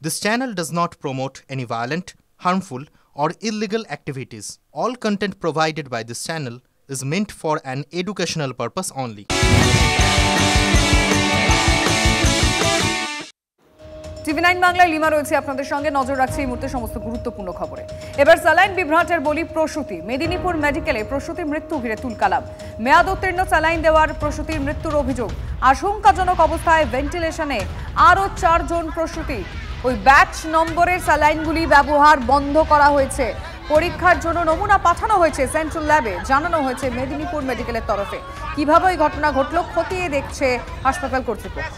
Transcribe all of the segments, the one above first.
This channel does not promote any violent, harmful, or illegal activities. All content provided by this channel is meant for an educational purpose only. টিভি9 বাংলায় lima রয়েছে আপনাদের সঙ্গে। নজর রাখছে এই মুহূর্তে সমস্ত গুরুত্বপূর্ণ খবরে। এবার স্যালাইন বিভ্রাটের বলি প্রসূতি। মেদিনীপুর মেডিকেলে প্রসূতির মৃত্যু ঘিরে তুলকালাম। মেয়াদ উত্তীর্ণ স্যালাইন দেওয়ার প্রসূতির মৃত্যুর অভিযোগ। আশঙ্কাজনক অবস্থায় ভেন্টিলেশনে আরও 4 জন প্রসূতি। ওই ব্যাচ নম্বরের স্যালাইনগুলি ব্যবহার বন্ধ করা হয়েছে। পরীক্ষার জন্য নমুনা পাঠানো হয়েছে সেন্ট্রাল ল্যাবে, জানানো হয়েছে মেদিনীপুর মেডিকেলের তরফে। কিভাবে এই ঘটনা ঘটলো খতিয়ে দেখছে হাসপাতাল কর্তৃপক্ষ।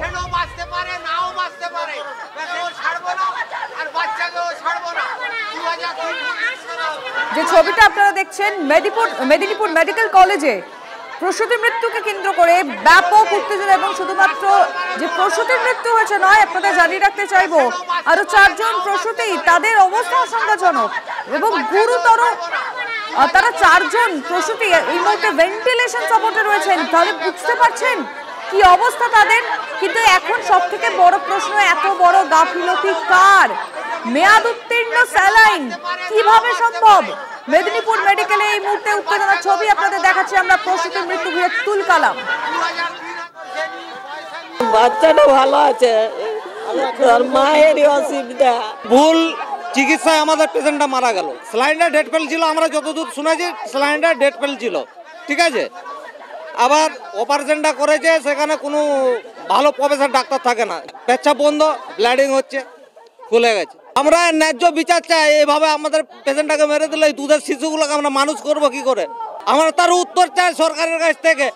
যে ছবিটা আপনারা দেখছেন মেদিনীপুর মেডিকেল কলেজে প্রসূতির মৃত্যুকে কেন্দ্র করে ব্যাপক উত্তেজনা, এবং শুধুমাত্র যে প্রসূতির মৃত্যু হয়েছে নয়, আপনাদের জানিয়ে রাখতে চাইবো আরো 4 জন প্রসূতি, তাদের অবস্থা আশঙ্কাজনক এবং গুরুতর। তারা 4 জন প্রসূতি এই মুহূর্তে ভেন্টিলেশন সাপোর্টে রয়েছেন। তাহলে বুঝতে পারছেন কি অবস্থা তাদের। কিন্তু এখন সব থেকে বড় প্রশ্ন, এত বড় গাফিলতি কার? মেয়াদ উত্তীর্ণ স্যালাইন কিভাবে সম্ভব? মেদিনীপুর মেডিকেলে এই মুহূর্তে উত্তেজনার ছবি আপনাদের দেখাচ্ছি আমরা। প্রসূতির মৃত্যু ঘিরে তুলকালাম। বাচ্চাটা ভালো আছে, মায়েরই অসুবিধা। ভুল চিকিৎসায় আমাদের পেশেন্টটা মারা গেল। স্যালাইনটা ডেট ফেল ছিল, আমরা যতদূর শুনেছি স্যালাইনটা ডেট ফেল ছিল, ঠিক আছে। আবার অপারেশনটা করেছে, সেখানে কোনো ভালো প্রফেসর ডাক্তার থাকে না, পেচ্ছাপ বন্ধ, ব্লিডিং হচ্ছে, ফুলে গেছে। আমরা ন্যায্য বিচার চাই। এভাবে আমাদের পেশেন্টটাকে মেরে দিলে এই দুধের শিশুগুলোকে আমরা মানুষ করবো কি করে? আমরা তার উত্তর চাই সরকারের কাছ থেকে।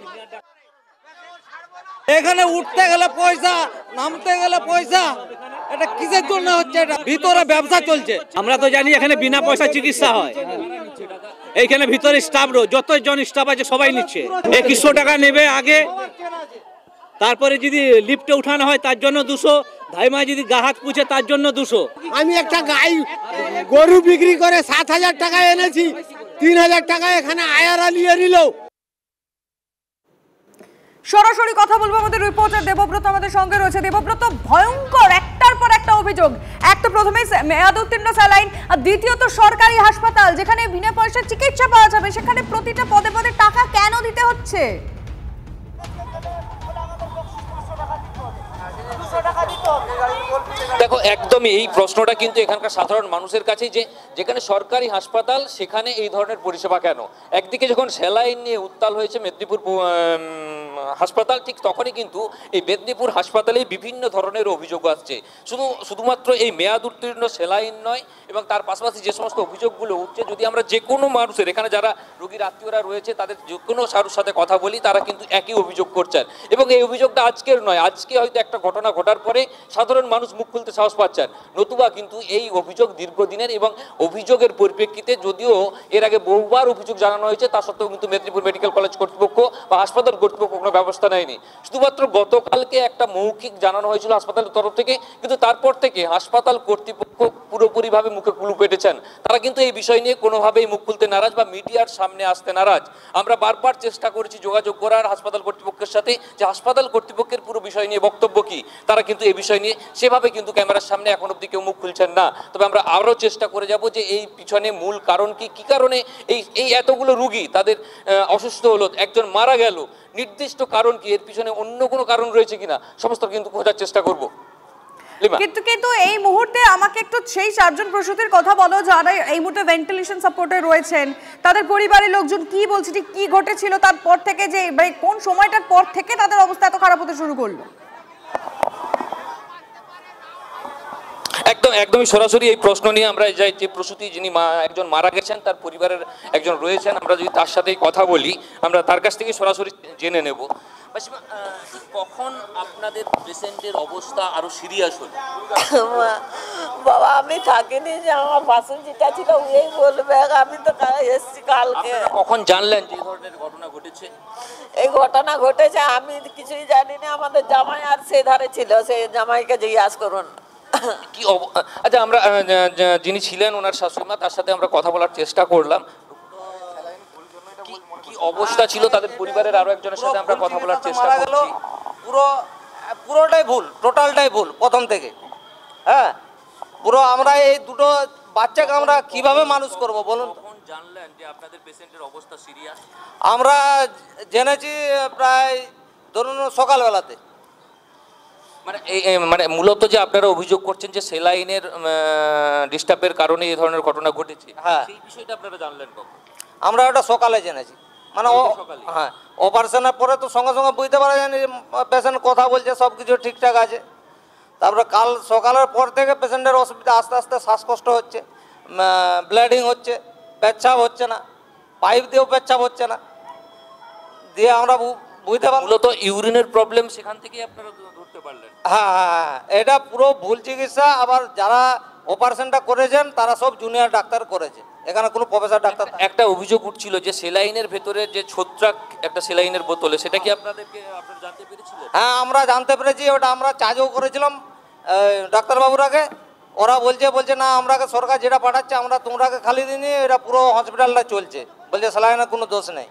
এখানে উঠতে গেলে পয়সা, নামতে গেলে পয়সা, এটা কিসের জন্য হচ্ছে? এটা ভিতরে ব্যবসা চলছে। আমরা তো জানি এখানে বিনা পয়সা চিকিৎসা হয়। এইখানে ভিতরে স্টাফ যতজন স্টাফ আছে সবাই নিচ্ছে। 2100 টাকা নেবে আগে, তারপরে যদি লিফটে উঠানো হয় তার জন্য 200, ধাইমা যদি গা হাত পুছে তার জন্য 200। আমি একটা গরু বিক্রি করে 7000 টাকা এনেছি, 3000 টাকা এখানে আয়ারা নিয়ে নিল। সরাসরি কথা বলবো আমাদের রিপোর্টার দেবব্রত আমাদের সঙ্গে রয়েছে। দেবব্রত, ভয়ঙ্কর একটার পর একটা অভিযোগ। এক তো প্রথমেই মেয়াদ উত্তীর্ণ স্যালাইন, আর দ্বিতীয়ত সরকারি হাসপাতাল যেখানে বিনা পয়সায় চিকিৎসা পাওয়া যাবে, সেখানে প্রতিটা পদে পদে টাকা কেন দিতে হচ্ছে? দেখো, একদমই এই প্রশ্নটা কিন্তু এখানকার সাধারণ মানুষের কাছে, যে যেখানে সরকারি হাসপাতাল সেখানে এই ধরনের পরিষেবা কেন? একদিকে যখন স্যালাইন নিয়ে উত্তাল হয়েছে মেদিনীপুর হাসপাতাল, ঠিক তখনই কিন্তু এই মেদিনীপুর হাসপাতালে বিভিন্ন ধরনের অভিযোগ আসছে। শুধুমাত্র এই মেয়াদ উত্তীর্ণ স্যালাইন নয়, এবং তার পাশাপাশি যে সমস্ত অভিযোগগুলো উঠছে, যদি আমরা যে কোনো মানুষের, এখানে যারা রোগীর আত্মীয়রা রয়েছে তাদের যে কোনো কারোর সাথে কথা বলি, তারা কিন্তু একই অভিযোগ করছেন। এবং এই অভিযোগটা আজকের নয়, আজকে হয়তো একটা ঘটনা ঘটার পরে সাধারণ মানুষ মুখ খুলতে সাহস পাচ্ছেন, নতুবা কিন্তু এই অভিযোগ দীর্ঘদিনের। এবং অভিযোগের পরিপ্রেক্ষিতে যদিও এর আগে বহুবার অভিযোগ জানানো হয়েছে, তা সত্ত্বেও কিন্তু মেদিনীপুর মেডিকেল কলেজ কর্তৃপক্ষ বা হাসপাতাল কর্তৃপক্ষ কোনো ব্যবস্থা নেয়নি। শুধুমাত্র গতকালকে একটা মৌখিক জানানো হয়েছিল হাসপাতালের তরফ থেকে, কিন্তু তারপর থেকে হাসপাতাল কর্তৃপক্ষ পুরোপুরিভাবে মুখে কুলু পেটেছেন। তারা কিন্তু এই বিষয় নিয়ে কোনোভাবেই মুখ খুলতে নারাজ বা মিডিয়ার সামনে আসতে নারাজ। আমরা বারবার চেষ্টা করেছি যোগাযোগ করার হাসপাতাল কর্তৃপক্ষের সাথে, যে হাসপাতাল কর্তৃপক্ষের পুরো বিষয় নিয়ে বক্তব্য কি। তারা কিন্তু এই বিষয় নিয়ে সেভাবে কিন্তু ক্যামেরার সামনে এখন অব্দি কেউ মুখ খুলছেন না। তবে আমরা আরও চেষ্টা করে যাব যে এই পিছনে মূল কারণ কি কারণে এই এতগুলো রুগী তাদের অসুস্থ হলো, একজন মারা গেল, নির্দিষ্ট কারণ কি, এর পিছনে অন্য কোনো কারণ রয়েছে কিনা, সমস্ত কিন্তু খোঁজার চেষ্টা করব। কিন্তু এই মুহূর্তে আমাকে একটু সেই 4 জন প্রসূতির কথা বলো যারা এই মুহূর্তে ভেন্টিলেশন সাপোর্টে রয়েছেন। তাদের পরিবারের লোকজন কি বলছে, কি ঘটেছিল তারপর থেকে, যে কোন সময়টার পর থেকে তাদের অবস্থা এত খারাপ হতে শুরু করলো? একদমই সরাসরি এই প্রশ্ন নিয়ে আমরা যাই, যে প্রসূতি যিনি একজন মারা গেছেন তার পরিবারের একজন রয়েছেন, আমরা যদি তার সাথেই কথা বলি, আমরা তার কাছ থেকে সরাসরি জেনে নেব। কখন আপনাদের পেশেন্টের অবস্থা আরো সিরিয়াস হলো? বাবা, আমি থাকিনি, যে আমার পাশে যেটা ছিল ওই বলবে। আমি তো এসছি কালকে। কখন জানলেন যে এই ধরনের ঘটনা ঘটেছে? এই ঘটনা ঘটেছে আমি কিছুই জানি না। আমাদের জামাই আর সেই ধারে ছিল, সেই জামাইকে জিজ্ঞাসা করুন। কি আচ্ছা, আমরা যিনি ছিলেন ওনার শাশুড়ি মা, তার সাথে আমরা কথা বলার চেষ্টা করলাম। কি অবস্থা ছিল তাদের পরিবারের আরো একজনের সাথে আমরা কথা বলার চেষ্টা করছি। পুরোটাই ভুল, টোটালটাই ভুল প্রথম থেকে। হ্যাঁ, পুরো আমরা এই দুটো বাচ্চাকে আমরা কিভাবে মানুষ করব বলুন? কখন জানলেন যে আপনাদের পেশেন্টের অবস্থা সিরিয়াস? আমরা জেনেছি প্রায় ধরুন সকালবেলাতে। মানে মূলত যে আপনারা অভিযোগ করছেন যে সেলাইনের ডিস্টার্বের কারণে এই ধরনের ঘটনা ঘটেছে, হ্যাঁ সেই বিষয়টা আপনারা জানলেন কখন? আমরা ওটা সকালে জেনেছি, মানে হ্যাঁ অপারেশনের পরে তো সঙ্গে সঙ্গে বুঝতে পারা যায়নি পেশেন্ট কথা বলছে, সব কিছু ঠিকঠাক আছে। তারপরে কাল সকালের পর থেকে পেশেন্টের অসুবিধা আস্তে আস্তে শ্বাসকষ্ট হচ্ছে, ব্লিডিং হচ্ছে, পেচ্ছাপ হচ্ছে না, পাইপ দিয়েও পেচ্ছাপ হচ্ছে না, দিয়ে আমরা বুঝতে পারলাম মূলত ইউরিনের প্রবলেম, সেখান থেকেই আপনারা ধরতে পারলেন। হ্যাঁ হ্যাঁ, এটা পুরো ভুল চিকিৎসা। আবার যারা অপারেশনটা করেছেন তারা সব জুনিয়র ডাক্তার করেছে, এখানে কোনো প্রফেসর ডাক্তার। একটা অভিযোগ উঠছিল যে সেলাইনের ভেতরে যে ছত্রাক একটা সেলাইনের বোতলে, সেটা কি আপনারা জানতে পেরেছিলেন? হ্যাঁ আমরা জানতে পেরেছি, ওটা আমরা চার্জও করেছিলাম ডাক্তারবাবুরাকে। ওরা বলছে না আমরাকে সরকার যেটা পাঠাচ্ছে আমরা তোমরাকে খালি দিইনি, এটা পুরো হসপিটালটা চলছে, বলছে সেলাইনের কোনো দোষ নেই।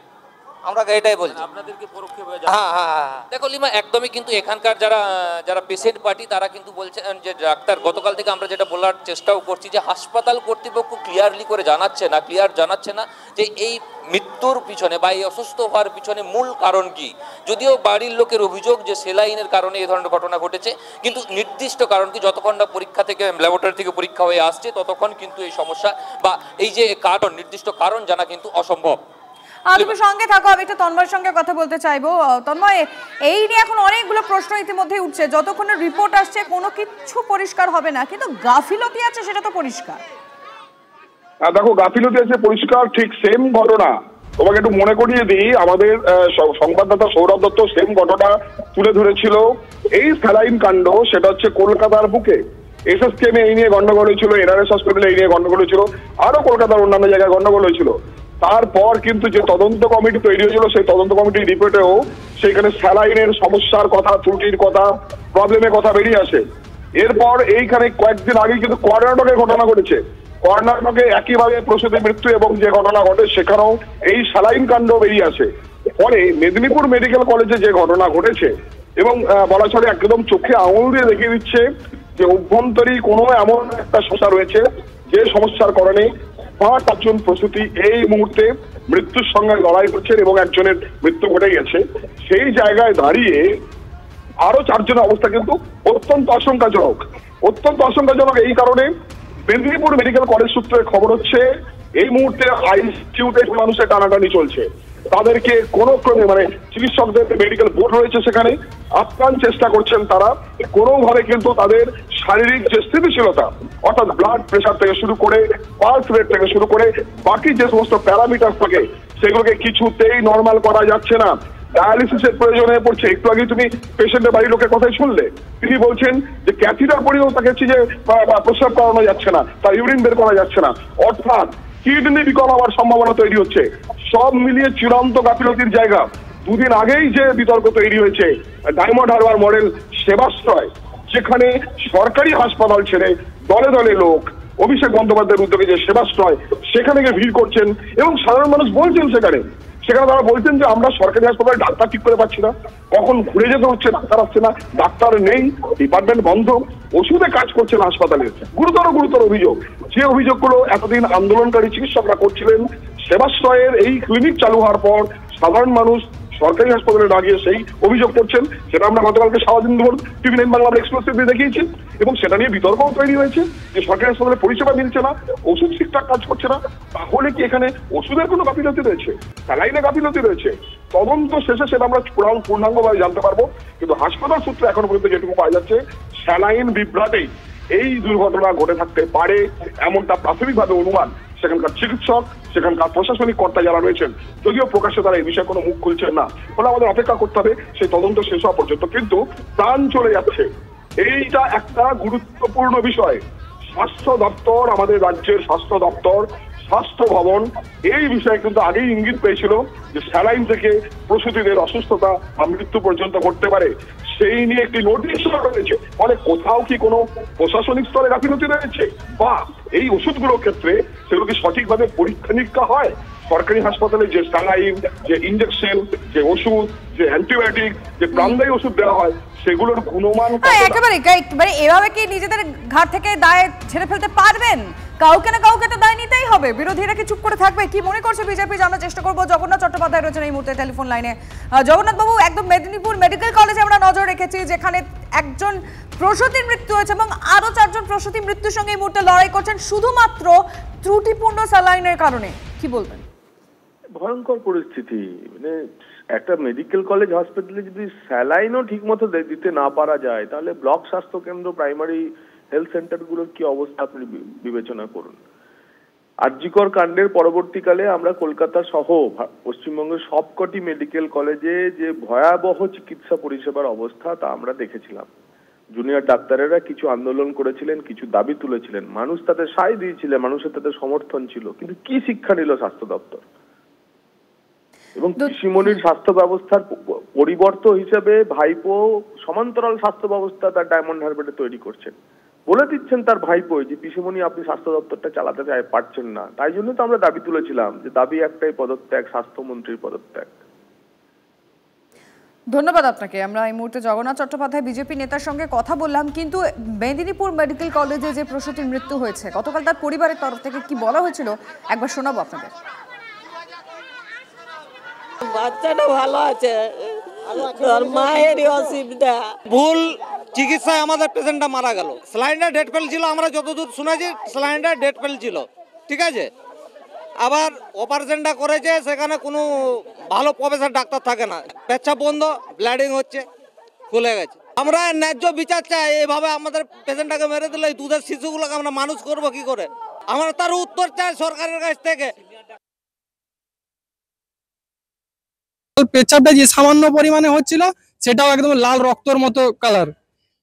আমরা এটাই বলছি আপনাদেরকে পরোক্ষভাবে। হ্যাঁ হ্যাঁ দেখো লিমা, একদমই কিন্তু এখানকার যারা পেশেন্ট পার্টি তারা কিন্তু বলছেন যে ডাক্তার, গতকাল থেকে আমরা যেটা বলার চেষ্টাও করছি যে হাসপাতাল কর্তৃপক্ষ ক্লিয়ারলি করে জানাচ্ছে না যে এই মৃত্যুর পিছনে বা এই অসুস্থ হওয়ার পিছনে মূল কারণ কি। যদিও বাড়ির লোকের অভিযোগ যে সেলাইনের কারণে এই ধরনের ঘটনা ঘটেছে, কিন্তু নির্দিষ্ট কারণ কি যতক্ষণ না পরীক্ষা থেকে ল্যাবরেটরি থেকে পরীক্ষা হয়ে আসছে ততক্ষণ কিন্তু এই সমস্যা বা এই যে কারণ, নির্দিষ্ট কারণ জানা কিন্তু অসম্ভব। তুমি সঙ্গে থাকো, আমি একটু তন্ময়ের সঙ্গে কথা বলতে চাইবো। তন্ময়, এই নিয়ে এখন অনেকগুলো প্রশ্ন ইতিমধ্যে উঠছে, যতক্ষণ রিপোর্ট আসছে কোনো কিছু পরিষ্কার হবে না, কিন্তু গাফিলতি আছে সেটা তো পরিষ্কার। দেখো গাফিলতি আছে পরিষ্কার, ঠিক সেম ঘটনা তোমাকে একটু মনে করিয়ে দিই। আমাদের সংবাদদাতা সৌরভ দত্ত সেম ঘটনা তুলে ধরেছিল। এই স্যালাইন কাণ্ড সেটা হচ্ছে কলকাতার বুকে এসএসকেএম এই নিয়ে গন্ডগোল হয়েছিল, এনআরএস হসপিটালে এই নিয়ে গন্ডগোল হয়েছিল, আরো কলকাতার অন্যান্য জায়গায় গন্ডগোল হয়েছিল। তারপর কিন্তু যে তদন্ত কমিটি তৈরি হয়েছিল সেই তদন্ত কমিটির রিপোর্টেও সেইখানে স্যালাইনের সমস্যার কথা, ত্রুটির কথা, প্রবলেমের কথা বেরিয়ে আসে। এরপর এইখানে কয়েকদিন আগে কিন্তু কর্ণাটকে ঘটনা ঘটেছে। কর্ণাটকে একইভাবে প্রসূতির মৃত্যু এবং যে ঘটনা ঘটে সেখানেও এই স্যালাইন কাণ্ড বেরিয়ে আসে। ফলে মেদিনীপুর মেডিকেল কলেজে যে ঘটনা ঘটেছে এবং বলা চলে একদম চোখে আঙুল দিয়ে দেখিয়ে দিচ্ছে যে অভ্যন্তরী কোনো এমন একটা সমস্যা রয়েছে যে সমস্যার কারণে 5 প্রসূতি এই মুহূর্তে মৃত্যুর সঙ্গে লড়াই করছেন এবং একজনের মৃত্যু ঘটে গেছে। সেই জায়গায় দাঁড়িয়ে আরো 4 জনের অবস্থা কিন্তু অত্যন্ত আশঙ্কাজনক। এই কারণে মেদিনীপুর মেডিকেল কলেজ সূত্রে খবর হচ্ছে এই মুহূর্তে আইসিইউতে মানুষের টানাটানি চলছে। তাদেরকে কোনো ক্রমে মানে চিকিৎসকদের মেডিকেল বোর্ড রয়েছে সেখানে আপ্রাণ চেষ্টা করছেন তারা কোনোভাবে কিন্তু তাদের শারীরিক যে স্থিতিশীলতা অর্থাৎ ব্লাড প্রেশার থেকে শুরু করে পালস রেট থেকে শুরু করে বাকি যে সমস্ত প্যারামিটার থাকে সেগুলোকে কিছুতেই নর্মাল করা যাচ্ছে না। ডায়ালিসিসের প্রয়োজন হয়ে পড়ছে। একটু আগে তুমি পেশেন্টের বাড়ির লোকের কথাই শুনলে, তিনি বলছেন যে ক্যাথিটার পরেও তাকে যে প্রস্রাব করানো যাচ্ছে না, তার ইউরিন বের করা যাচ্ছে না, অর্থাৎ কিডনি বিকল হওয়ার সম্ভাবনা তৈরি হচ্ছে। সব মিলিয়ে চূড়ান্ত গাফিলতির জায়গা। 2 দিন আগেই যে বিতর্ক তৈরি হয়েছে ডায়মন্ড হারবার মডেল সেবাশ্রয়, যেখানে সরকারি হাসপাতাল ছেড়ে দলে দলে লোক অভিষেক বন্দ্যোপাধ্যায়ের উদ্যোগে যে সেবাশ্রয় সেখানে গিয়ে ভিড় করছেন এবং সাধারণ মানুষ বলছেন সেখানে তারা বলছেন যে আমরা সরকারি হাসপাতালে ডাক্তার ঠিক করে পাচ্ছি না, কখন ঘুরে যেতে হচ্ছে, ডাক্তার আসছে না, ডাক্তার নেই, ডিপার্টমেন্ট বন্ধ, ওষুধে কাজ করছে না হাসপাতালে। গুরুতর অভিযোগ, যে অভিযোগগুলো এতদিন আন্দোলনকারী চিকিৎসকরা করছিলেন। সেবাশ্রয়ের এই ক্লিনিক চালু হওয়ার পর সাধারণ মানুষ সরকারি হাসপাতালে না গিয়ে সেই অভিযোগ করছেন। সেটা আমরা গতকালকে সারাদিন ধর টিভি9 বাংলা এক্সক্লুসিভলি দেখিয়েছি এবং সেটা নিয়ে বিতর্কও তৈরি হয়েছে যে সরকারি হাসপাতালে পরিষেবা মিলছে না, ওষুধ ঠিকঠাক কাজ করছে না। তাহলে কি এখানে ওষুধের কোনো গাফিলতি রয়েছে, স্যালাইনে গাফিলতি রয়েছে? তদন্ত শেষে সেটা আমরা পূর্ণাঙ্গভাবে জানতে পারবো। কিন্তু হাসপাতাল সূত্রে এখনো পর্যন্ত যেটুকু পাওয়া যাচ্ছে স্যালাইন বিভ্রাটেই এই দুর্ঘটনা ঘটে থাকতে পারে এমনটা প্রাথমিকভাবে অনুমান সেখানকার চিকিৎসক, সেখানকার প্রশাসনিক কর্তা যারা রয়েছেন। যদিও প্রকাশ্যে তারা এই বিষয়ে কোনো মুখ খুলছেন না, ফলে আমাদের অপেক্ষা করতে হবে সেই তদন্ত শেষ হওয়া পর্যন্ত। কিন্তু প্রাণ চলে যাচ্ছে, এইটা একটা গুরুত্বপূর্ণ বিষয়। স্বাস্থ্য দপ্তর, আমাদের রাজ্যের স্বাস্থ্য দপ্তর স্বাস্থ্য ভবন এই বিষয়ে কিন্তু আগেই ইঙ্গিত পেয়েছিল যে স্যালাইন থেকে প্রসূতিদের অসুস্থতা বা মৃত্যু পর্যন্ত ঘটতে পারে। সেই নিয়ে একটি নোটিশও রয়েছে। ফলে কোথাও কি কোনো প্রশাসনিক স্তরে গাফিলতি রয়েছে, বা এই ওষুধগুলোর ক্ষেত্রে সেগুলো কি সঠিকভাবে পরীক্ষা নিরীক্ষা হয়? সরকারি হাসপাতালে যে স্যালাইন, যে ইনজেকশন, যে ওষুধ, যে অ্যান্টিবায়োটিক, যে প্রাণদায়ী ওষুধ দেওয়া হয়, সেগুলোর গুণমান একেবারে এভাবে কি নিজেদের ঘাট থেকে দায় ছেড়ে ফেলতে পারবেন? কাউকে না কাউকে তো দায় নিতেই হবে। বিরোধীরা কি চুপ করে থাকবে? কি মনে করছে বিজেপি জানার চেষ্টা করবো। জগন্নাথ চট্টোপাধ্যায় রয়েছেন এই মুহূর্তে টেলিফোন লাইনে। জগন্নাথ বাবু, একদম মেদিনীপুর মেডিকেল কলেজে আমরা নজর রেখেছি, যেখানে একজন প্রসূতির মৃত্যু হয়েছে এবং আরো 4 জন প্রসূতি মৃত্যুর সঙ্গে এই মুহূর্তে লড়াই করছেন শুধুমাত্র ত্রুটিপূর্ণ স্যালাইনের কারণে। কি বলবেন? ভয়ঙ্কর পরিস্থিতি। মানে একটা মেডিকেল কলেজ হসপিটালে যদি স্যালাইনও ঠিক মতো দিতে না পারা যায়, তাহলে ব্লক স্বাস্থ্য কেন্দ্র, প্রাইমারি হেলথ সেন্টারগুলোর কি অবস্থা আপনি বিবেচনা করুন। আরজিকর কাণ্ডের পরবর্তীকালে আমরা কলকাতা সহ পশ্চিমবঙ্গের সবকটি মেডিকেল কলেজে যে ভয়াবহ চিকিৎসা পরিষেবার অবস্থা তা আমরা দেখেছিলাম। জুনিয়র ডাক্তারেরা কিছু আন্দোলন করেছিলেন, কিছু দাবি তুলেছিলেন, মানুষ তাদের সায় দিয়েছিলেন, মানুষের তাদের সমর্থন ছিল, কিন্তু কি শিক্ষা নিল স্বাস্থ্য দপ্তর? এবং কৃষিমণির স্বাস্থ্য ব্যবস্থার পরিবর্তন হিসেবে ভাইপো সমান্তরাল স্বাস্থ্য ব্যবস্থা তার ডায়মন্ড হারবারে তৈরি করছেন। বলে দিচ্ছেন তার ভাইপো যে পিসিমণি আপনি স্বাস্থ্য দপ্তরটা চালাতে পারছেন না। তাই জন্য তো আমরা দাবি তুলেছিলাম যে দাবি একটাই, পদত্যাগ, স্বাস্থ্যমন্ত্রীর পদত্যাগ। ধন্যবাদ আপনাকে। আমরা এই মুহূর্তে জগন্নাথ চট্টোপাধ্যায় বিজেপি নেতার সঙ্গে কথা বললাম, কিন্তু মেদিনীপুর মেডিকেল কলেজে যে প্রসূতির মৃত্যু হয়েছে, গতকাল তার পরিবারের তরফ থেকে কি বলা হয়েছিল একবার শোনাবো আপনাদের। বাচ্চাটা ভালো আছে, তোর মায়েরই অসুবিধা। ভুল চিকিৎসায় আমাদের পেশেন্টটা মারা গেল। স্যালাইনটা ডেট ফেলছিল, আমরা যতদূর শুনেছি স্যালাইনটা ডেট ফেলছিল, ঠিক আছে। আবার অপারেশনটা করেছে, সেখানে কোনো ভালো প্রফেসর ডাক্তার থাকে না, পেচ্ছাপ বন্ধ, ব্লিডিং হচ্ছে, খুলে গেছে। আমরা ন্যায্য বিচার চাই। এইভাবে আমাদের পেশেন্টটাকে মেরে দিলে এই দুধের শিশুগুলোকে আমরা মানুষ করবো কি করে? আমরা তার উত্তর চাই সরকারের কাছ থেকে। পেচ্ছাপটা যে সামান্য পরিমাণে হচ্ছিল সেটাও একদম লাল রক্তর মতো কালার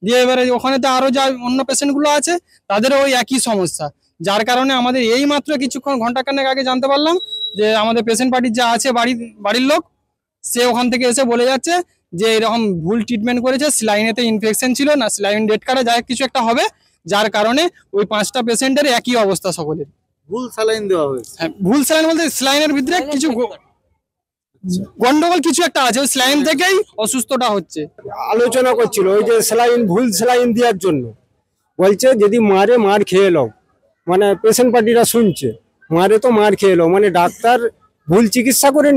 দিয়ে, এবারে ওখানে তো আরো যা অন্য পেশেন্টগুলো আছে তাদেরও ওই একই সমস্যা, যার কারণে আমাদের এই মাত্র কিছুক্ষণ ঘন্টাখানেক আগে জানতে পারলাম যে আমাদের পেশেন্ট পার্টির যা আছে বাড়ির লোক, সে ওখান থেকে এসে বলে যাচ্ছে যে এরকম ভুল ট্রিটমেন্ট করেছে, স্যালাইনেতে ইনফেকশন ছিল না, স্যালাইন ডেট কার্ডে যা কিছু একটা হবে, যার কারণে ওই 5টা পেশেন্টের একই অবস্থা সকলের। ভুল স্যালাইন দেওয়া হয়েছে। হ্যাঁ, ভুল স্যালাইন বলতে স্যালাইনের ভিতরে কিছু গন্ডগোল কিছু একটা আছে, ওই স্যালাইন থেকেই অসুস্থতা হচ্ছে। আলোচনা করছিল ওই যে স্যালাইন, ভুল স্যালাইন দেওয়ার জন্য বলছে যদি মারে মার খেয়ে নাও, মানে পেশেন্ট পার্টিরা শুনছে মারে তো মার খেয়ে নাও, মানে ডাক্তার ভুল চিকিৎসা করে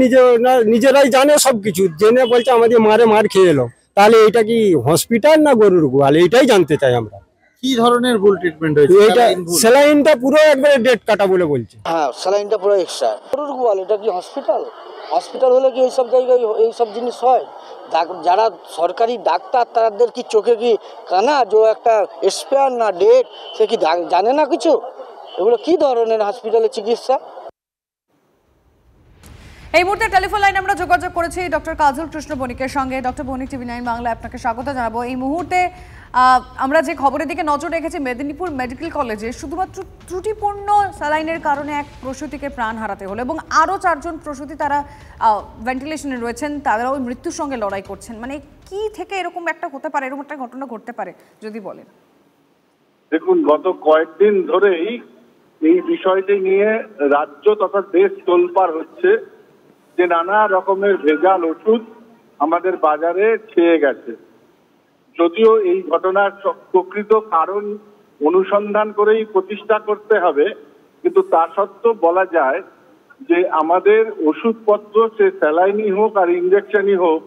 নিজেরাই জানে সবকিছু জেনে বলছে আমাদের মারে মার খেয়ে নাও। তাহলে এটা কি হসপিটাল না গরুর গোয়াল? এইটাই জানতে চাই আমরা। কি ধরনের ভুল ট্রিটমেন্ট হয়েছে? এইটা স্যালাইনটা পুরো একবারে ডেট কাটা বলে বলছে। হ্যাঁ, স্যালাইনটা পুরো এক্সট্রা। গরুর গোয়াল এটা কি হসপিটাল? হসপিটাল হলে কি এইসব জায়গায় এইসব জিনিস হয়? যারা সরকারি ডাক্তার তাদের কি চোখে কি কানা যে একটা এক্সপায়ার না ডেট, সে কি জানে না কিছু? এগুলো কি ধরনের হসপিটালের চিকিৎসা? এই মুহূর্তে টেলিফোন লাইনে আমরা যোগাযোগ করেছি ডক্টর কাজল কৃষ্ণ বণিকের সঙ্গে। ডক্টর বণিক, টিভি 9 বাংলায় আপনাকে স্বাগত জানাবো। এই মুহূর্তে আমরা যে খবরের দিকে নজর রেখেছি, মেদিনীপুর মেডিকেল কলেজে শুধুমাত্র ত্রুটিপূর্ণ স্যালাইনের কারণে এক প্রসূতিকে প্রাণ হারাতে হলো এবং আরও 4 জন প্রসূতি তারা ভেন্টিলেশনে রয়েছেন, তারা ওই মৃত্যুর সঙ্গে লড়াই করছেন। মানে কি থেকে এরকম একটা হতে পারে, এরকম একটা ঘটনা ঘটতে পারে যদি বলেন? দেখুন, গত কয়েকদিন ধরেই এই বিষয়টি নিয়ে রাজ্য তথা দেশ তোলপাড় হচ্ছে যে নানা রকমের ভেজাল ওষুধ আমাদের বাজারে ছেয়ে গেছে। যদিও এই ঘটনার প্রকৃত কারণ অনুসন্ধান করেই প্রতিষ্ঠা করতে হবে, কিন্তু তা সত্ত্বেও বলা যায় যে আমাদের ওষুধপত্র, সে স্যালাইনই হোক আর ইঞ্জেকশনই হোক,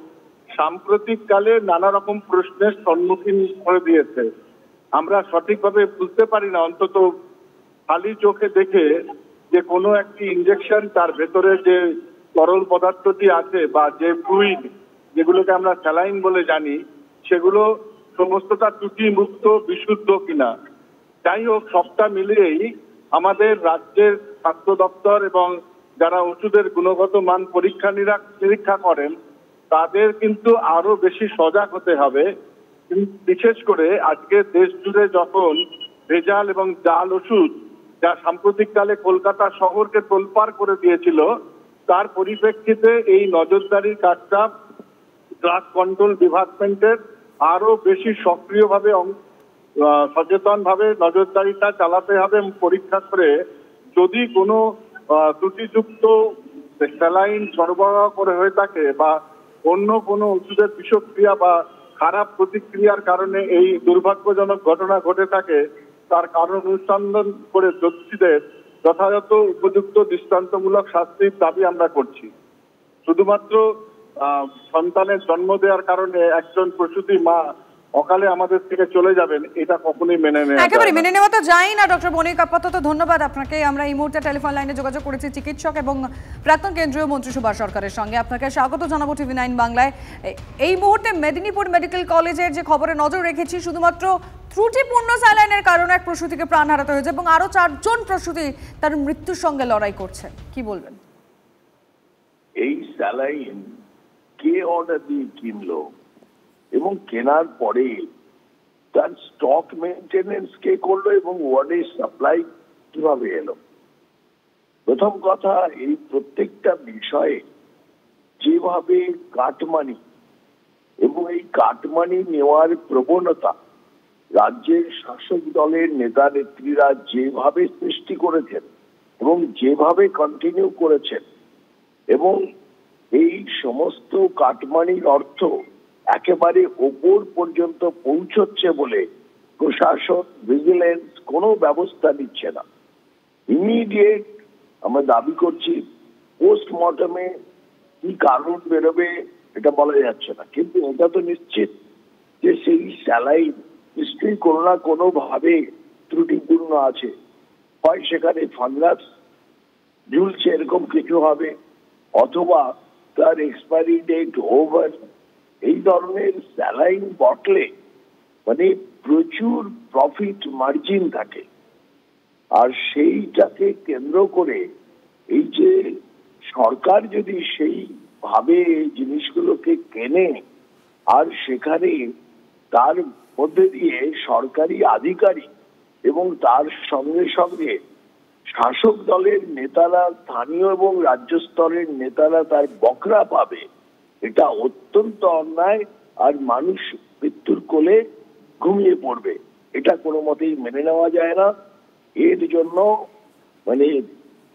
সাম্প্রতিককালে নানা রকম প্রশ্নের সম্মুখীন করে দিয়েছে। আমরা সঠিকভাবে বুঝতে পারি না, অন্তত খালি চোখে দেখে, যে কোনো একটি ইঞ্জেকশন তার ভেতরে যে তরল পদার্থটি আছে বা যে ফ্লুইড, যেগুলোকে আমরা স্যালাইন বলে জানি, সেগুলো সমস্তটা ত্রুটি মুক্ত, বিশুদ্ধ কিনা। যাই হোক, সবটা মিলিয়েই আমাদের রাজ্যের স্বাস্থ্য দপ্তর এবং যারা ওষুধের গুণগত মান পরীক্ষা নিরীক্ষা করেন তাদের কিন্তু আরো বেশি সজাগ হতে হবে। বিশেষ করে আজকে দেশ জুড়ে যখন ভেজাল এবং জাল ওষুধ যা সাম্প্রতিককালে কলকাতা শহরকে তোলপাড় করে দিয়েছিল, তার পরিপ্রেক্ষিতে এই নজরদারির কাজটা ড্রাগ কন্ট্রোল ডিপার্টমেন্টের আরো বেশি সক্রিয়ভাবে সচেতনভাবে নজরদারিটা চালাতে হবে। পরীক্ষা করে যদি কোনো ত্রুটিযুক্ত স্যালাইন সরবরাহ করে হয়ে থাকে বা অন্য কোনো ওষুধের বিষক্রিয়া বা খারাপ প্রতিক্রিয়ার কারণে এই দুর্ভাগ্যজনক ঘটনা ঘটে থাকে, তার কারণ অনুসন্ধান করে দোষীদের যথাযথ উপযুক্ত দৃষ্টান্তমূলক শাস্তির দাবি আমরা করছি। শুধুমাত্র সন্তানের জন্ম দেওয়ার কারণে একজন প্রসূতি মা অকালে আমাদের থেকে চলে যাবেন, এটা কখনোই একেবারে মেনে নেওয়া তো যায় না। ডক্টর বণিক, আপাতত ধন্যবাদ আপনাকে। আমরা এই মুহূর্তে টেলিফোন লাইনে যোগাযোগ করেছি চিকিৎসক এবং প্রাক্তন কেন্দ্রীয় মন্ত্রী সুভাষ সরকারের সঙ্গে। আপনাকে স্বাগত জানাবো TV9 বাংলায়। এই মুহূর্তে মেদিনীপুর মেডিকেল কলেজের যে খবরে নজর রেখেছি, শুধুমাত্র ত্রুটিপূর্ণ স্যালাইনের কারণে এক প্রসূতিকে প্রাণ হারাতে হয়েছে এবং আরো 4 জন প্রসূতি তার মৃত্যুর সঙ্গে লড়াই করছে। কি বলবেন? এই স্যালাইন কে অর্ডার দিয়ে কিনলো এবং কেনার পরে তার স্টক মেনটেনেন্স কে করলো এবং ওয়ার্ডে সাপ্লাই কিভাবে এলো? প্রথম কথা, এই প্রত্যেকটা বিষয়ে যেভাবে কাটমানি এবং এই কাটমানি নেওয়ার প্রবণতা রাজ্যের শাসক দলের নেতা নেত্রীরা যেভাবে সৃষ্টি করেছেন এবং যেভাবে কন্টিনিউ করেছেন, এবং এই সমস্ত কাটমানির অর্থ একেবারে ওপর পর্যন্ত পৌঁছচ্ছে বলে প্রশাসন, ভিজিলেন্স কোনো ব্যবস্থা নিচ্ছে না। ইমিডিয়েট আমরা দাবি করছি, পোস্টমর্টমে কি কারণ বেরোবে এটা বলা যাচ্ছে না, কিন্তু এটা তো নিশ্চিত যে সেই স্যালাইন নিশ্চয়ই কোনো না কোনো ভাবে ত্রুটিপূর্ণ আছে। হয় সেখানে ফাঙ্গাস ঝুলছে এরকম কিছু হবে, অথবা তার এক্সপায়ারি ডেট ওভার। এই ধরনের স্যালাইন বটলে মানে প্রচুর প্রফিট মার্জিন থাকে, আর সেইটাকে কেন্দ্র করে এই যে সরকার যদি সেইভাবে জিনিসগুলোকে কেনে আর সেখানে তার মধ্যে দিয়ে সরকারি আধিকারিক এবং তার সঙ্গে সঙ্গে শাসক দলের নেতারা, স্থানীয় এবং রাজ্য স্তরের নেতারা তার বকরা পাবে, এটা অত্যন্ত অন্যায়। আর মানুষ মৃত্যুর কোলে ঘুমিয়ে পড়বে, এটা কোনো মতেই মেনে নেওয়া যায় না। এর জন্য মানে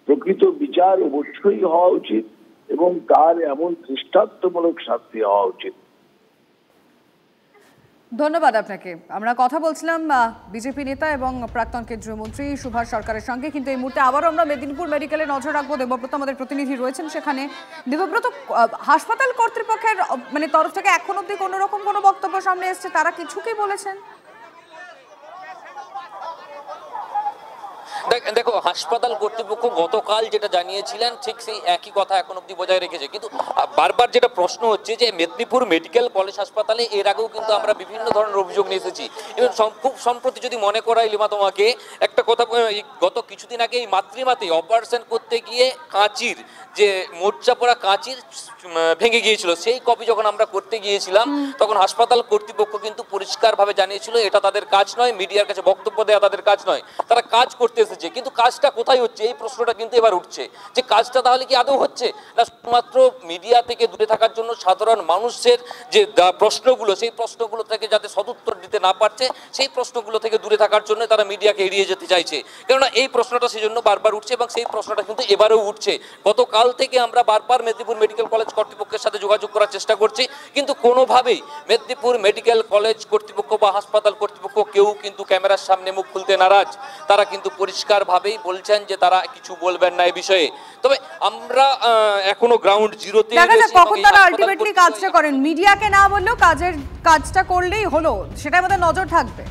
প্রকৃত বিচার অবশ্যই হওয়া উচিত এবং তার এমন দৃষ্টান্তমূলক শাস্তি হওয়া উচিত। ধন্যবাদ আপনাকে। আমরা কথা বলছিলাম বিজেপি নেতা এবং প্রাক্তন কেন্দ্রীয় মন্ত্রী সুভাষ সরকারের সঙ্গে, কিন্তু এই মুহূর্তে আবারও আমরা মেদিনীপুর মেডিকেলে নজর রাখবো। দেবব্রত আমাদের প্রতিনিধি রয়েছেন সেখানে। দেবব্রত, হাসপাতাল কর্তৃপক্ষের মানে তরফ থেকে এখন অব্দি কোনো রকম কোনো বক্তব্য সামনে এসছে? তারা কিছু কি বলেছেন? দেখো, হাসপাতাল কর্তৃপক্ষ গতকাল যেটা জানিয়েছিলেন ঠিক সেই একই কথা এখন অব্দি বজায় রেখেছে, কিন্তু বারবার যেটা প্রশ্ন হচ্ছে যে মেদিনীপুর মেডিকেল কলেজ হাসপাতালে এর আগেও কিন্তু আমরা বিভিন্ন ধরনের অভিযোগ নিয়ে এসেছি। এবং খুব সম্প্রতি যদি মনে করাই লিমা তোমাকে একটা কথা, গত কিছুদিন আগে এই মাতৃমাতে অপারেশন করতে গিয়ে কাঁচির যে মোর্চা পড়া কাঁচির ভেঙে গিয়েছিল, সেই কপি যখন আমরা করতে গিয়েছিলাম তখন হাসপাতাল কর্তৃপক্ষ কিন্তু পরিষ্কারভাবে জানিয়েছিল এটা তাদের কাজ নয়, মিডিয়ার কাছে বক্তব্য দেওয়া তাদের কাজ নয়, তারা কাজ করতে এসেছে। কিন্তু কাজটা কোথায় হচ্ছে এই প্রশ্নটা কিন্তু এবার উঠছে, যে কাজটা তাহলে কি আদৌ হচ্ছে না শুধুমাত্র মিডিয়া থেকে দূরে থাকার জন্য সাধারণ মানুষের যে প্রশ্নগুলো, সেই প্রশ্নগুলো থেকে যাতে সদুত্তর দিতে না পারছে, সেই প্রশ্নগুলো থেকে দূরে থাকার জন্য তারা মিডিয়াকে এড়িয়ে যেতে চাইছে। কেননা এই প্রশ্নটা সেজন্য বারবার উঠছে এবং সেই প্রশ্নটা কিন্তু এবারেও উঠছে। গতকাল থেকে আমরা বারবার মেদিনীপুর মেডিকেল কলেজ কর্তৃপক্ষের সাথে যোগাযোগ করার চেষ্টা করছি, কিন্তু কোনোভাবেই মেদিনীপুর মেডিকেল কলেজ কর্তৃপক্ষ বা হাসপাতাল কর্তৃপক্ষ কেউ কিন্তু ক্যামেরার সামনে মুখ খুলতে নারাজ। তারা কিন্তু পরিষ্কারভাবেই বলছেন যে তারা কিছু বলবেন না এই বিষয়ে। তবে আমরা এখনো গ্রাউন্ড জিরোতে কখন তারা আলটিমেটলি কাজটা করেন, মিডিয়াকে না বললেও কাজটা করলেই হলো, সেটার মধ্যে নজর থাকবে।